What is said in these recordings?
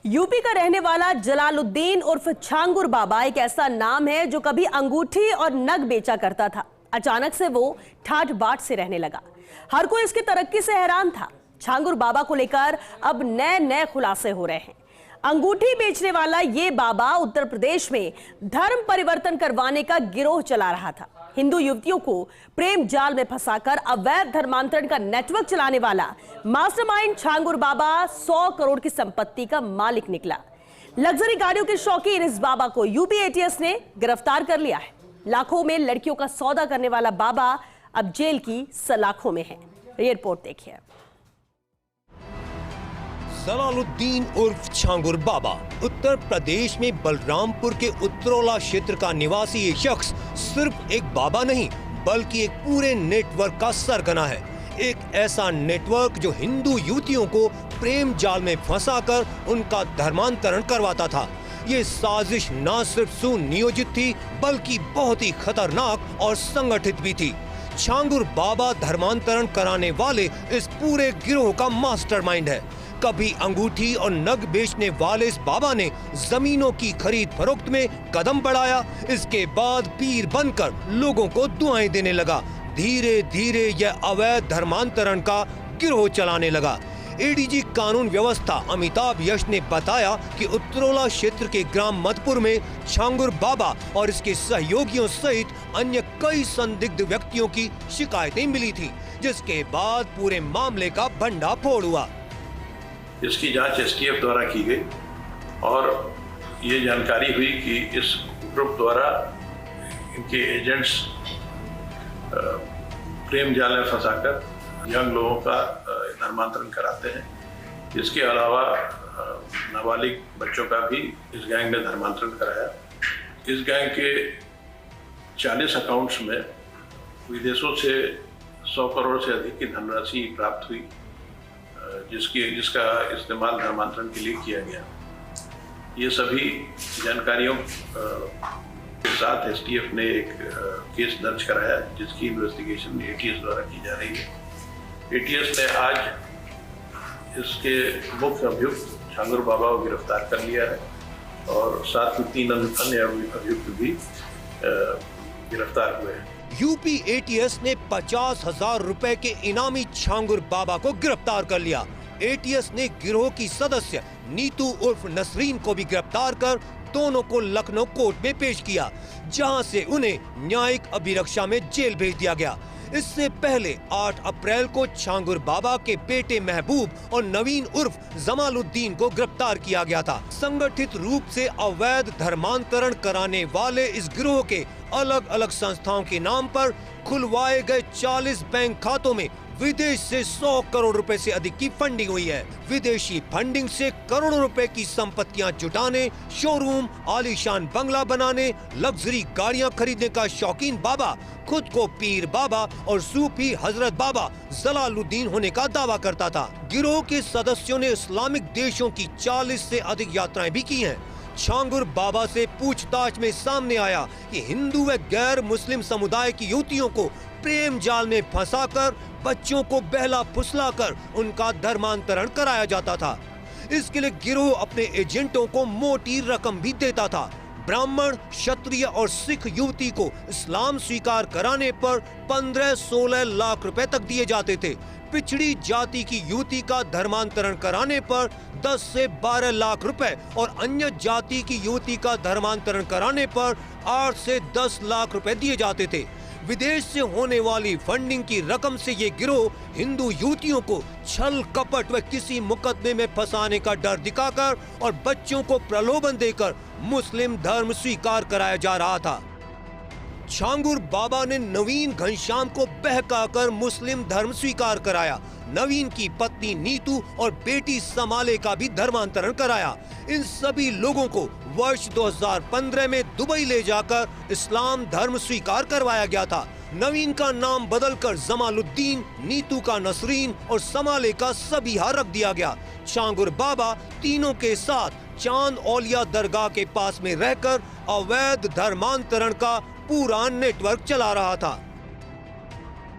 UP का रहने वाला जलालुद्दीन उर्फ छांगुर बाबा एक ऐसा नाम है जो कभी अंगूठी और नग बेचा करता था। अचानक से वो ठाठ बाट से रहने लगा। हर कोई इसकी तरक्की से हैरान था। छांगुर बाबा को लेकर अब नए नए खुलासे हो रहे हैं। अंगूठी बेचने वाला ये बाबा उत्तर प्रदेश में धर्म परिवर्तन करवाने का गिरोह चला रहा था। हिंदू युवतियों को प्रेम जाल में फंसाकर अवैध धर्मांतरण का नेटवर्क चलाने वाला मास्टरमाइंड छांगुर बाबा 100 करोड़ की संपत्ति का मालिक निकला। लग्जरी गाड़ियों के शौकीन इस बाबा को यूपी एटीएस ने गिरफ्तार कर लिया है। लाखों में लड़कियों का सौदा करने वाला बाबा अब जेल की सलाखों में है। ये रिपोर्ट देखिए। जलालुद्दीन उर्फ छांगुर बाबा उत्तर प्रदेश में बलरामपुर के उत्तरोला क्षेत्र का निवासी ये शख्स सिर्फ एक बाबा नहीं बल्कि एक पूरे नेटवर्क का सरगना है। एक ऐसा नेटवर्क जो हिंदू युवतियों को प्रेम जाल में फंसाकर उनका धर्मांतरण करवाता था। ये साजिश न सिर्फ सुनियोजित थी बल्कि बहुत ही खतरनाक और संगठित भी थी। छांगुर बाबा धर्मांतरण कराने वाले इस पूरे गिरोह का मास्टरमाइंड है। कभी अंगूठी और नग बेचने वाले इस बाबा ने जमीनों की खरीद फरोख्त में कदम बढ़ाया। इसके बाद पीर बनकर लोगों को दुआएं देने लगा। धीरे धीरे यह अवैध धर्मांतरण का गिरोह चलाने लगा। एडीजी कानून व्यवस्था अमिताभ यश ने बताया कि उत्तरोला क्षेत्र के ग्राम मधुपुर में छांगुर बाबा और इसके सहयोगियों सहित अन्य कई संदिग्ध व्यक्तियों की शिकायतें मिली थी, जिसके बाद पूरे मामले का भंडाफोड़ हुआ। इसकी जांच एसटीएफ द्वारा की गई और ये जानकारी हुई कि इस ग्रुप द्वारा इनके एजेंट्स प्रेम जाल में फंसाकर यंग लोगों का धर्मांतरण कराते हैं। इसके अलावा नाबालिग बच्चों का भी इस गैंग में धर्मांतरण कराया। इस गैंग के 40 अकाउंट्स में विदेशों से 100 करोड़ से अधिक की धनराशि प्राप्त हुई, जिसका इस्तेमाल धर्मांतरण के लिए किया गया। ये सभी जानकारियों के साथ एसटीएफ ने एक केस दर्ज कराया, जिसकी इन्वेस्टिगेशन एटीएस द्वारा की जा रही है। एटीएस ने आज इसके मुख्य अभियुक्त छांगुर बाबा को गिरफ्तार कर लिया है और साथ में 3 अन्य अभियुक्त भी गिरफ्तार हुए हैं। यूपी एटीएस ने 50,000 रुपए के इनामी छांगुर बाबा को गिरफ्तार कर लिया। एटीएस ने गिरोह की सदस्य नीतू उर्फ नसरीन को भी गिरफ्तार कर दोनों को लखनऊ कोर्ट में पेश किया, जहां से उन्हें न्यायिक अभिरक्षा में जेल भेज दिया गया। इससे पहले 8 अप्रैल को छांगुर बाबा के बेटे महबूब और नवीन उर्फ जमालुद्दीन को गिरफ्तार किया गया था। संगठित रूप से अवैध धर्मांतरण कराने वाले इस गिरोह के अलग अलग संस्थाओं के नाम पर खुलवाए गए 40 बैंक खातों में विदेश से 100 करोड़ रुपए से अधिक की फंडिंग हुई है। विदेशी फंडिंग से करोड़ों रुपए की संपत्तियां जुटाने, शोरूम, आलीशान बंगला बनाने, लग्जरी गाड़ियां खरीदने का शौकीन बाबा खुद को पीर बाबा और सूफी हजरत बाबा जलालुद्दीन होने का दावा करता था। गिरोह के सदस्यों ने इस्लामिक देशों की 40 से अधिक यात्राएं भी की हैं। छांगुर बाबा से पूछताछ में सामने आया कि हिंदू व गैर मुस्लिम समुदाय की युवतियों को प्रेम जाल में फंसाकर बच्चों को बहला फुसलाकर उनका धर्मांतरण कराया जाता था। इसके लिए गिरोह अपने एजेंटों को मोटी रकम भी देता था। ब्राह्मण, क्षत्रिय और सिख युवती को इस्लाम स्वीकार कराने पर 15-16 लाख रुपए तक दिए जाते थे। पिछड़ी जाति की युवती का धर्मांतरण कराने पर 10 से 12 लाख रुपए और अन्य जाति की युवती का धर्मांतरण कराने पर 8 से 10 लाख रुपए दिए जाते थे। विदेश से होने वाली फंडिंग की रकम से ये गिरोह हिंदू युवतियों को छल कपट व किसी मुकदमे में फंसाने का डर दिखाकर और बच्चों को प्रलोभन देकर मुस्लिम धर्म स्वीकार कराया जा रहा था। छांगुर बाबा ने नवीन घनश्याम को बहकाकर मुस्लिम धर्म स्वीकार कराया। नवीन की पत्नी नीतू और बेटी समाले का भी धर्मांतरण कराया। इन सभी लोगों को वर्ष 2015 में दुबई ले जाकर इस्लाम धर्म स्वीकार करवाया गया था। नवीन का नाम बदलकर जमालुद्दीन, नीतू का नसरीन और समाले का सबीहा रख दिया गया। छांगुर बाबा तीनों के साथ चांद औलिया दरगाह के पास में रहकर अवैध धर्मांतरण का पूरा नेटवर्क चला रहा था।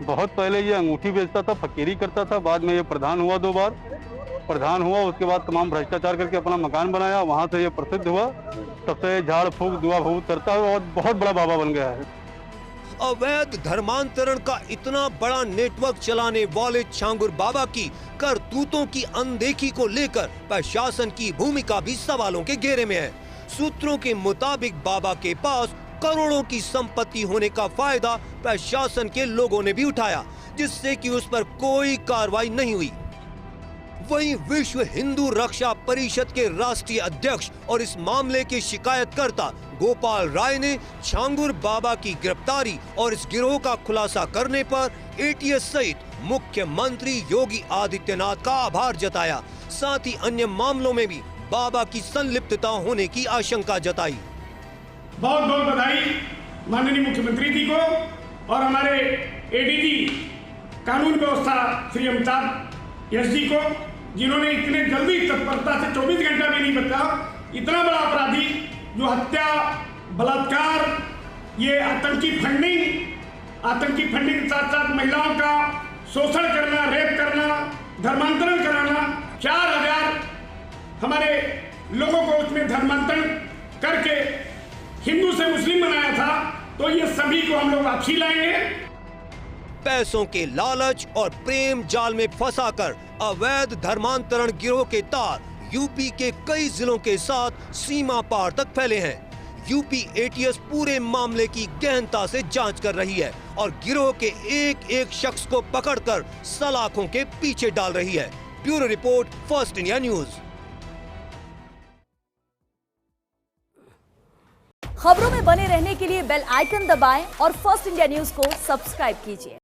बहुत पहले ये अंगूठी बेचता था, फकीरी करता था, बाद में ये प्रधान हुआ 2 बार प्रधान हुआ, उसके बाद तमाम भ्रष्टाचार करके अपना मकान बनाया, वहाँ से ये प्रसिद्ध हुआ। तब से झाड़ फूक दुआ फूक करता है और बहुत बड़ा बाबा बन गया है। अवैध धर्मांतरण का इतना बड़ा नेटवर्क चलाने वाले छांगुर बाबा की करतूतों की अनदेखी को लेकर प्रशासन की भूमिका भी सवालों के घेरे में है। सूत्रों के मुताबिक बाबा के पास करोड़ों की संपत्ति होने का फायदा प्रशासन के लोगों ने भी उठाया, जिससे कि उस पर कोई कार्रवाई नहीं हुई। वहीं विश्व हिंदू रक्षा परिषद के राष्ट्रीय अध्यक्ष और इस मामले के शिकायतकर्ता गोपाल राय ने छांगुर बाबा की गिरफ्तारी और इस गिरोह का खुलासा करने पर एटीएस सहित मुख्यमंत्री योगी आदित्यनाथ का आभार जताया। साथ ही अन्य मामलों में भी बाबा की संलिप्तता होने की आशंका जताई। बहुत बहुत बधाई माननीय मुख्यमंत्री जी को और हमारे एडीजी कानून व्यवस्था श्री अमिताभ यश जी को, जिन्होंने इतने जल्दी तत्परता से 24 घंटा भी नहीं बचा इतना बड़ा अपराधी जो हत्या, बलात्कार, ये आतंकी फंडिंग के साथ साथ महिलाओं का शोषण करना, रेप करना, धर्मांतरण कराना, 4000 हमारे लोगों को उसमें धर्मांतरण करके हिंदू से मुस्लिम बनाया था। तो ये सभी को हम लोग वापसी लाएंगे। पैसों के लालच और प्रेम जाल में फंसाकर अवैध धर्मांतरण गिरोह के तार यूपी के कई जिलों के साथ सीमा पार तक फैले हैं। यूपी एटीएस पूरे मामले की गहनता से जांच कर रही है और गिरोह के एक एक शख्स को पकड़कर सलाखों के पीछे डाल रही है। Bureau report, first India news. खबरों में बने रहने के लिए बेल आइकन दबाएं और फर्स्ट इंडिया न्यूज को सब्सक्राइब कीजिए।